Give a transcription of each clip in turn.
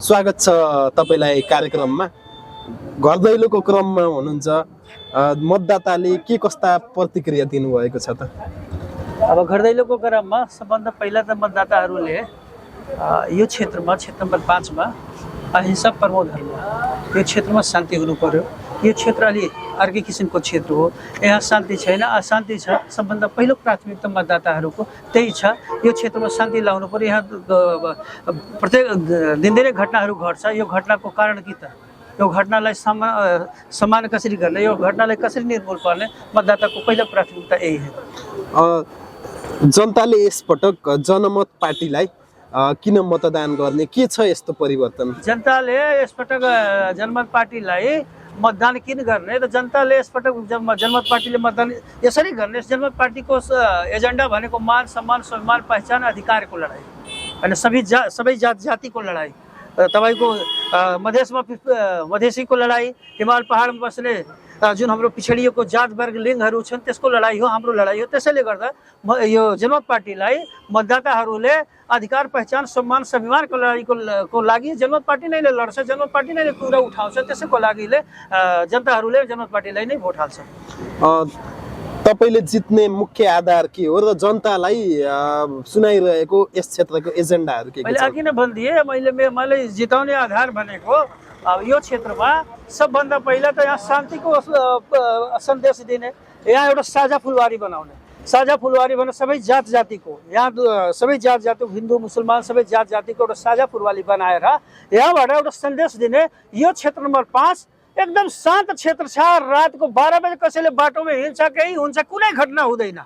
स्वागत छ तपाईलाई कार्यक्रममा। घर दैलोको क्रममा हुनुहुन्छ, मतदाताले के कस्ता प्रतिक्रिया दिनुभएको छ त? अब घर दैलोको क्रममा सबभन्दा पहिला त मतदाताहरूले यो क्षेत्रमा क्षेत्र नम्बर 5 मा अहिंसा परमो धर्म, यो क्षेत्रमा शान्ति हुनु पर्यो। यो क्षेत्र अलि अर्कै किसिमको क्षेत्र हो, यहाँ शान्ति छैन, अशान्ति छ। सबभन्दा पहिलो प्राथमिकता मतदाताहरूको त्यही छ। यो क्षेत्रमा शान्ति ल्याउनु पर्यो। यहाँ प्रत्येक दिनदिनै घटनाहरू घट्छ। यो घटनाको कारण के त? यो घटनालाई सम्मान कसरी गर्ने, यो घटनालाई कसरी निर्मूल पार्ने, मतदाताको पहिलो प्राथमिकता यही हो। जनताले यसपटक जनमत पार्टीलाई किन मतदान गर्ने, के छ यस्तो परिवर्तन? जनताले यसपटक जनमत पार्टीलाई मतदान किन गर्ने त? जनताले यसपटक जनमत पार्टीले मतदान यसरी गर्ने, जनमत पार्टीको एजेन्डा भनेको मान सम्मान स्वाभिमान पहिचान अधिकारको लडाई होइन, सबै जात जातिको लडाई। तपाईको मधेसमा मधेसीको लडाई, हिमाल पहाडमा बस्ने जुन हाम्रो पिछडिएको जात वर्ग लिङ्गहरू छन् त्यसको लडाई हो, हाम्रो लडाई हो। त्यसैले गर्दा यो जनमत पार्टीलाई मतदाताहरूले अधिकार पहिचान सम्मान स्वाभिमानको लडाईको लागि जनमत पार्टी नै लड्छ, जनमत पार्टी नै कुरा उठाउँछ। त्यसैको लागि जनताहरूले जनमत पार्टीलाई नै भोट हाल्छ। तपाईले जित्ने मुख्य आधार के हो र जनतालाई सुनाइरहेको यस क्षेत्रको एजेन्डाहरू के मैले अघि नै भनिदिएँ। मैले जिताउने आधार भनेको अब यो क्षेत्रमा सबभन्दा पहिला त यहाँ शान्तिको सन्देश दिने, यहाँ एउटा साझा फुलबारी बनाउने। साझा फुलबारी भने सबै जात जातिको, यहाँ सबै जात जातिको, हिन्दू मुसलमान सबै जात जातिको एउटा साझा फुलबारी बनाएर यहाँबाट एउटा सन्देश दिने। यो क्षेत्र नम्बर 5 एकदम शान्त क्षेत्र छ। रातको 12 बजे कसैले बाटोमा हिँड्छ, केही हुन्छ, कुनै घटना हुँदैन।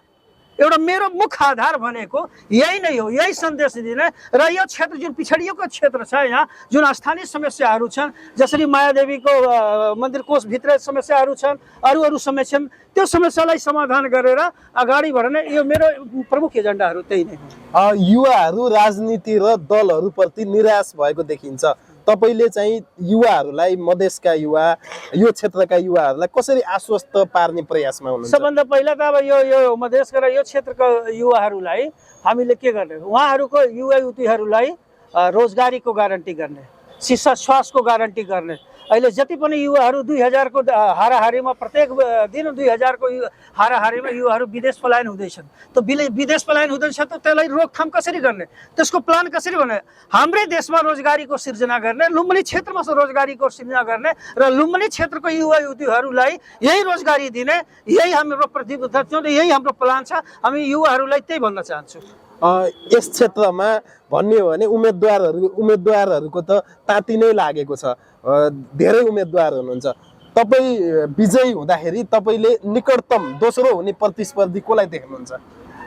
एउटा मेरो मुख्य आधार भनेको यही नै हो, यही सन्देश दिने। र यो क्षेत्र जुन पिछडिएको क्षेत्र छ, यहाँ जुन स्थानीय समस्याहरू छन्, जसरी मायादेवीको मन्दिर कोषभित्र समस्याहरू छन्, अरू समस्या छन्, त्यो समस्यालाई समाधान गरेर अगाडि बढ्ने यो मेरो प्रमुख एजेन्डाहरू त्यही नै हो। युवाहरू राजनीति र दलहरूप्रति निराश भएको देखिन्छ। तपाईले चाहिँ युवाहरूलाई, मधेसका युवा, यो क्षेत्रका युवाहरूलाई कसरी आश्वस्त पार्ने प्रयासमा हुनुहुन्छ? सबभन्दा पहिला त अब यो मधेसका र यो क्षेत्रका युवाहरूलाई हामीले के गर्ने, उहाँहरूको युवा युवतीहरूलाई रोजगारीको ग्यारेन्टी गर्ने, शिक्षा स्वास्थ्यको ग्यारेन्टी गर्ने। अहिले जति पनि युवाहरू 2000 को हाराहारीमा, प्रत्येक दिन 2000 को हाराहारीमा युवाहरू विदेश पलायन हुँदैछन्। त विदेश पलायन हुँदैछ त त्यसलाई रोकथाम कसरी गर्ने, त्यसको प्लान कसरी गर्ने? हाम्रै देशमा रोजगारीको सिर्जना गर्ने, लुम्बिनी क्षेत्रमा रोजगारीको सिर्जना गर्ने र लुम्बिनी क्षेत्रको युवा युवतीहरूलाई यही रोजगारी दिने, यही हाम्रो प्रतिबद्धता छ, यही हाम्रो प्लान छ। हामी युवाहरूलाई त्यही भन्न चाहन्छु। यस क्षेत्रमा भन्ने हो भने उम्मेदवारहरूको त ताती नै लागेको छ। धेरै उम्मेदवार हुनुहुन्छ। तपाईँ विजयी हुँदाखेरि तपाईँले निकटतम दोस्रो हुने प्रतिस्पर्धी कसलाई देख्नुहुन्छ?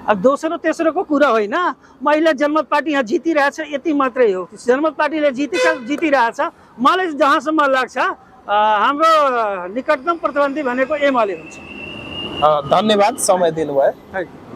अब दोस्रो तेस्रोको कुरा होइन, महिला जनमत पार्टी यहाँ जितिरहेछ, यति मात्रै हो। जनमत पार्टीले जितिरहेछ। मलाई जहाँसम्म लाग्छ हाम्रो निकटतम प्रतिद्वन्दी भनेको एमाले हुन्छ। धन्यवाद समय दिनुभयो।